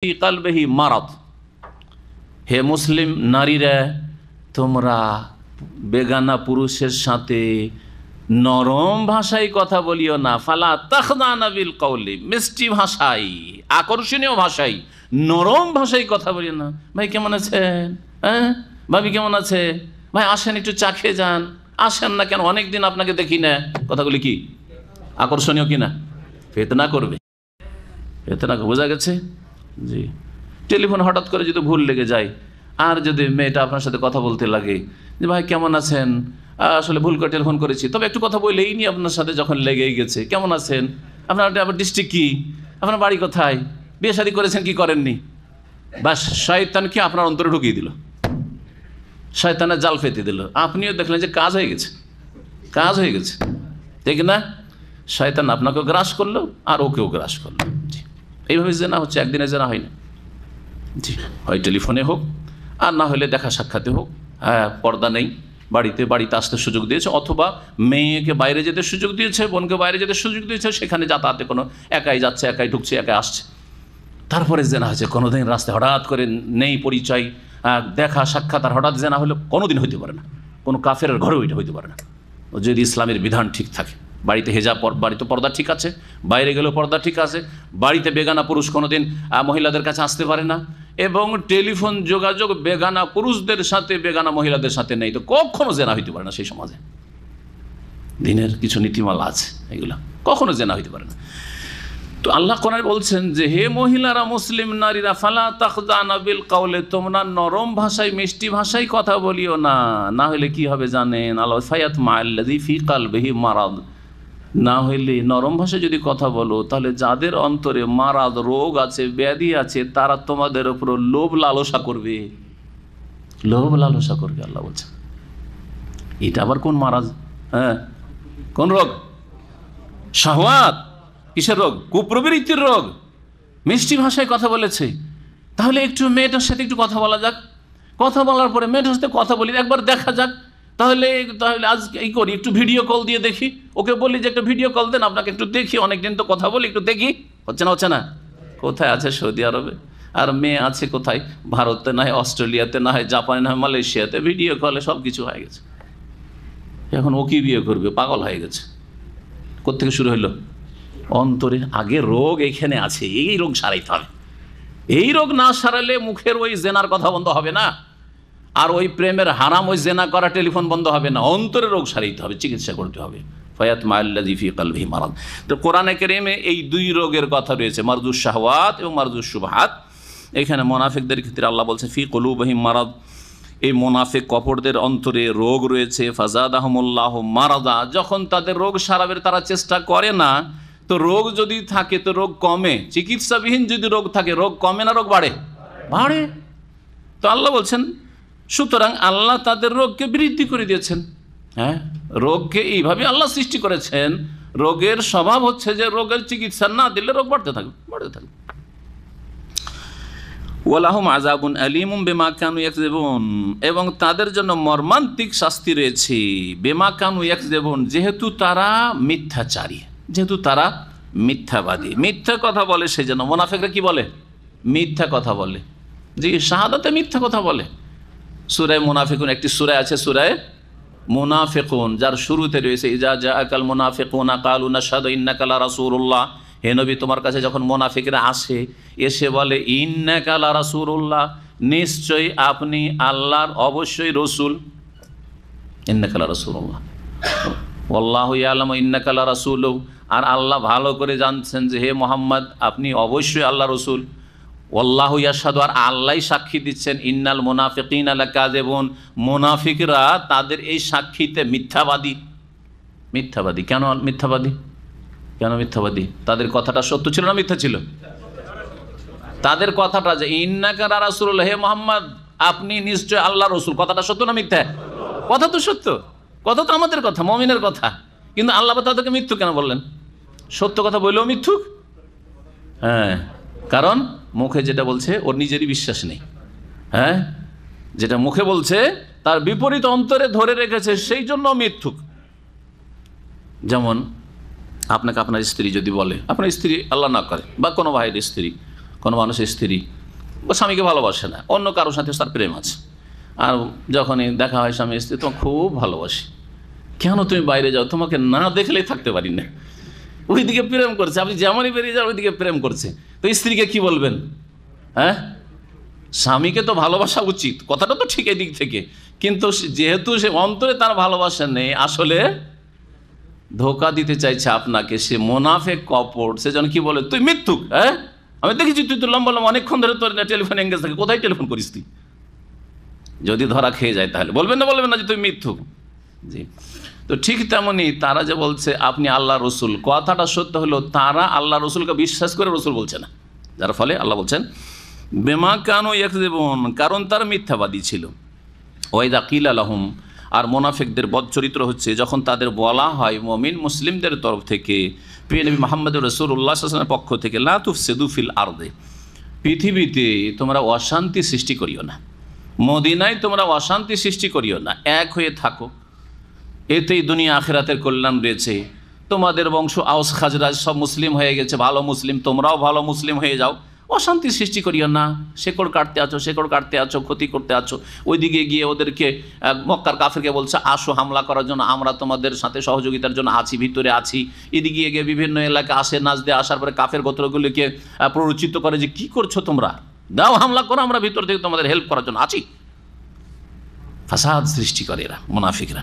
ফি কলবিহি মারাদ। হে মুসলিম নারীরা, তোমরা বেগানা পুরুষের সাথে নরম ভাষায় কথা বলিও না। ফালা তাখদানা বিল কওলি, মিষ্টি ভাষায়, আকর্ষণীয় ভাষায়, নরম ভাষায় কথা বলিও না। ভাই কেমন আছেন? হ্যাঁ ভাবি কেমন আছে? ভাই আসেন একটু চা খেয়ে যান। আসেন না কেন? অনেকদিন আপনাকে দেখি না। কথাগুলি কি আকর্ষণীয় কিনা? ফিতনা করবে, ফিতনা। বোঝা গেছে? জি। টেলিফোন হঠাৎ করে যদি ভুল লেগে যায়, আর যদি মেয়েটা আপনার সাথে কথা বলতে লাগে যে ভাই কেমন আছেন, আসলে ভুল করে টেলিফোন করেছি, তবে একটু কথা বলেই নি আপনার সাথে যখন লেগেই গেছে, কেমন আছেন, আপনার আবার ডিস্ট্রিক্ট কি, আপনার বাড়ি কোথায়, বিয়ে শাদী করেছেন কি করেননি, বাস শয়তানকে আপনার অন্তরে ঢুকিয়ে দিল, শয়তানের জাল ফেতে দিল। আপনিও দেখলেন যে কাজ হয়ে গেছে, কাজ হয়ে গেছে, ঠিক না? শয়তান আপনাকেও গ্রাস করলো আর ওকেও গ্রাস করলো। জি, এইভাবে জেনা হচ্ছে, একদিনে জেনা হয় না। জি, হয় টেলিফোনে হোক আর না হলে দেখা সাক্ষাতে হোক। হ্যাঁ, পর্দা নেই, বাড়িতে আসতে সুযোগ দিয়েছে, অথবা মেয়েকে বাইরে যেতে সুযোগ দিয়েছে, বোনকে বাইরে যেতে সুযোগ দিয়েছে, সেখানে যাতায়াতে কোনো একাই যাচ্ছে, একাই ঢুকছে, একাই আসছে, তারপরে জেনা হয়েছে। কোনোদিন রাস্তায় হঠাৎ করে নেই পরিচয়, দেখা সাক্ষাৎ, আর হঠাৎ জেনা হলে কোনোদিন হইতে পারে না, কোনো কাফেরের ঘরেও এটা হইতে পারে না, যদি ইসলামের বিধান ঠিক থাকে। বাড়িতে হেজাব, বাড়িতে পর্দা ঠিক আছে, বাইরে গেলেও পর্দা ঠিক আছে। বাড়িতে বেগানা পুরুষ কোনোদিন মহিলাদের কাছে আসতে পারে না, এবং টেলিফোন যোগাযোগ বেগানা পুরুষদের সাথে বেগানা মহিলাদের সাথে নেই, তো কখনো জেনা হইতে পারে না। সেই সমাজে দিনের কিছু নীতিমালা আছে, এগুলা কখনো জেনা হইতে পারে না। তো আল্লাহ কোরআনে বলছেন যে হে মহিলারা, মুসলিম নারীরা, ফালা তাখদানা বিল কওলি, তোমরা নরম ভাষায়, মিষ্টি ভাষায় কথা বলিও না, না হলে কি হবে জানেন? আল্লাহ ফায়াতমা আল্লাযী ফি কলবিহি মারাদ, না হইলে নরম ভাষায় যদি কথা বলো, তাহলে যাদের অন্তরে মারাদ, রোগ আছে, ব্যাধি আছে, তারা তোমাদের উপর লোভ লালসা করবে, লোভ লালসা করবে। আল্লাহ বলছেন এটা আবার কোন মারাজ? হ্যাঁ, কোন রোগ? শাহওয়াত। কিসের রোগ? কুপ্রবৃত্তির রোগ। মিষ্টি ভাষায় কথা বলেছে, তাহলে একটু মেয়েটার সাথে একটু কথা বলা যাক, কথা বলার পরে মেয়েটার সাথে কথা বলি, একবার দেখা যাক, তাহলে আজ এই করি, একটু ভিডিও কল দিয়ে দেখি, ওকে বলি যে একটা ভিডিও কল দেন, আপনাকে একটু দেখি, অনেকদিন তো কথা বলি, একটু দেখি। হচ্ছে না? হচ্ছে না? কোথায় আছে? সৌদি আরবে। আর মেয়ে আছে কোথায়? ভারতে, না হয় অস্ট্রেলিয়াতে, না হয় জাপানে, না হয় মালয়েশিয়াতে। ভিডিও কলে সব কিছু হয়ে গেছে। এখন ও কি বিয়ে করবে? পাগল হয়ে গেছে। কোত্থেকে শুরু হইলো? অন্তরে। আগে রোগ এখানে আছে, এই রোগ সারাইতে হবে। এই রোগ না সারালে মুখের ওই জেনার কথা বন্ধ হবে না, আর ওই প্রেমের হারাম, ওই জেনা করা টেলিফোন বন্ধ হবে না। অন্তরের রোগ সারাইতে হবে, চিকিৎসা করতে হবে। ফায়াতমা আল্লাযী ফি কলবিহি মারাদ। তো কোরআনে কারীমে এই দুই রোগের কথা রয়েছে, মারদুস শাহওয়াত এবং মারদুস শুবহাত। এখানে মুনাফিকদের ক্ষেত্রে আল্লাহ বলছে ফি কুলুবিহিম মারাদ, এই মুনাফিক কপটদের অন্তরে রোগ রয়েছে। ফাজাদাহুমুল্লাহু মারাদা, যখন তাদের রোগ সারাবের তারা চেষ্টা করে না, তো রোগ যদি থাকে তো রোগ কমে, চিকিৎসাবিহীন যদি রোগ থাকে, রোগ কমে না রোগ বাড়ে? বাড়ে। তো আল্লাহ বলছেন সুতরাং আল্লাহ তাদের রোগকে বৃদ্ধি করে দিয়েছেন। হ্যাঁ, রোগকে এইভাবে আল্লাহ সৃষ্টি করেছেন। রোগের স্বভাব হচ্ছে যে রোগের চিকিৎসা না দিলে রোগ বাড়তে থাকবে, বাড়তে থাকবে। ওয়ালাহুম আযাবুন আলীমুম বিমা কানু ইয়াকযিবুন, এবং তাদের জন্য মর্মান্তিক শাস্তি রয়েছে। বিমা কানু ইয়াকযিবুন, যেহেতু তারা মিথ্যাচারী, যেহেতু তারা মিথ্যাবাদী, মিথ্যা কথা বলে, সেই জন্য মুনাফিকরা কি বলে? মিথ্যা কথা বলে। যে শাহাদাতে মিথ্যা কথা বলে। সূরা মুনাফিকুন একটি সূরা আছে, সূরা মুনাফিকুন, যার শুরুতে রয়েছে ইজা জাআকাল মুনাফিকুনা ক্বালু নাশহাদু ইন্নাকা লা রাসূলুল্লাহ। হে নবী, তোমার কাছে যখন মুনাফিকরা আসে, এসে বলে ইন্নাকা লা রাসূলুল্লাহ, নিশ্চয়ই আপনি আল্লাহর অবশ্যই রসুল। ইন্নাকা লা রাসূলুল্লাহ ওয়াল্লাহু ইয়ালামু ইন্নাকা লা রাসূলুহু, আর আল্লাহ ভালো করে জানছেন যে হে মুহাম্মদ, আপনি অবশ্যই আল্লাহ রসুল। ওয়াল্লাহু ইয়াশহাদু, আর আল্লাহই সাক্ষী দিচ্ছেন, ইন্নাল মুনাফিকিনা লাকাযিবুন, মুনাফিকরা তাদের এই সাক্ষীতে মিথ্যাবাদী। মিথ্যাবাদী কেন? মিথ্যাবাদী কেন? মিথ্যাবাদী, তাদের কথাটা সত্য ছিল না মিথ্যা ছিল? তাদের কথাটা যে ইন্নাকা লা রাসূলুল্লাহ, হে মুহাম্মদ আপনি নিশ্চয় আল্লাহ রসুল, কথাটা সত্য না মিথ্যা? কথা তো সত্য, কথা তো আমাদের কথা, মুমিনের কথা, কিন্তু আল্লাহ তাদেরকে মিথ্যু কেন বললেন? সত্য কথা বললেও মিথ্যুক। হ্যাঁ, কারণ মুখে যেটা বলছে ওর নিজেরই বিশ্বাস নেই। হ্যাঁ, যেটা মুখে বলছে তার বিপরীত অন্তরে ধরে রেখেছে, সেই জন্য মিথ্যুক। যেমন আপনাকে আপনার স্ত্রী যদি বলে, আপনার স্ত্রী আল্লাহ না করে, বা কোনো ভাইয়ের স্ত্রী কোনো মানুষের স্ত্রী ও স্বামীকে ভালোবাসে না, অন্য কারোর সাথে তার প্রেম আছে, আর যখনই দেখা হয় স্বামী স্ত্রী, তোমার খুব ভালোবাসি, কেন তুমি বাইরে যাও, তোমাকে না দেখলেই থাকতে পারি না, ওইদিকে প্রেম করছে, আপনি যেমনই বেরিয়ে যান ওইদিকে প্রেম করছে, তো স্ত্রীকে কি বলবেন? হ্যাঁ, স্বামীকে তো ভালোবাসা উচিত, কথাটা তো ঠিক এই দিক থেকে, কিন্তু যেহেতু সে অন্তরে তার ভালোবাসা নেই, আসলে ধোকা দিতে চাইছে আপনাকে, সে মোনাফেক কপট, সে যেন কি বলে, তুই মিথ্যুক, হ্যাঁ আমি দেখেছি তুই তো লম্বা লম্বা অনেকক্ষণ ধরে তোর টেলিফোন এঙ্গেজ থাকে, কোথায় টেলিফোন করিস তুই? যদি ধরা খেয়ে যায় তাহলে বলবেন না যে তুই মিথ্যুক। জি, তো ঠিক তেমনি তারা যে বলছে আপনি আল্লাহ রসুল, কথাটা সত্য হলো তারা আল্লাহ রসুলকে বিশ্বাস করে রসুল বলছে না, যার ফলে আল্লাহ বলছেন বেমা কানু ইয়াকযিবুন, কারণ তারা মিথ্যাবাদী ছিল। ওয়াইদা কিলা লাহুম, আর মোনাফিকদের বদচরিত্র হচ্ছে যখন তাদের বলা হয় মুমিন মুসলিমদের তরফ থেকে, প্রিয় নবী মুহাম্মদ রাসূলুল্লাহ সাল্লাল্লাহু আলাইহি ওয়াসাল্লামের পক্ষ থেকে, লা তুফসিদু ফিল আরদে, পৃথিবীতে তোমরা অশান্তি সৃষ্টি করিও না, মদিনায় তোমরা অশান্তি সৃষ্টি করিও না, এক হয়ে থাকো, এতেই দুনিয়া আখিরাতের কল্যাণ রয়েছে। তোমাদের বংশ আওস খাজরাজ সব মুসলিম হয়ে গেছে, ভালো মুসলিম, তোমরাও ভালো মুসলিম হয়ে যাও, অশান্তি সৃষ্টি করিও না, শেকড় কাটতে আছো, ক্ষতি করতে আছো। ওইদিকে গিয়ে ওদেরকে মক্কার কাফেরকে বলছে আসো হামলা করার জন্য, আমরা তোমাদের সাথে সহযোগিতার জন্য আছি, ভিতরে আছি। এদিকে গিয়ে বিভিন্ন এলাকা আসে, নাচ দিয়ে আসার পরে কাফের গোত্রগুলিকে প্ররোচিত করে যে কি করছো তোমরা, দাও হামলা করো, আমরা ভিতর থেকে তোমাদের হেল্প করার জন্য আছি। ফাসাদ সৃষ্টি করে এরা মুনাফিকরা।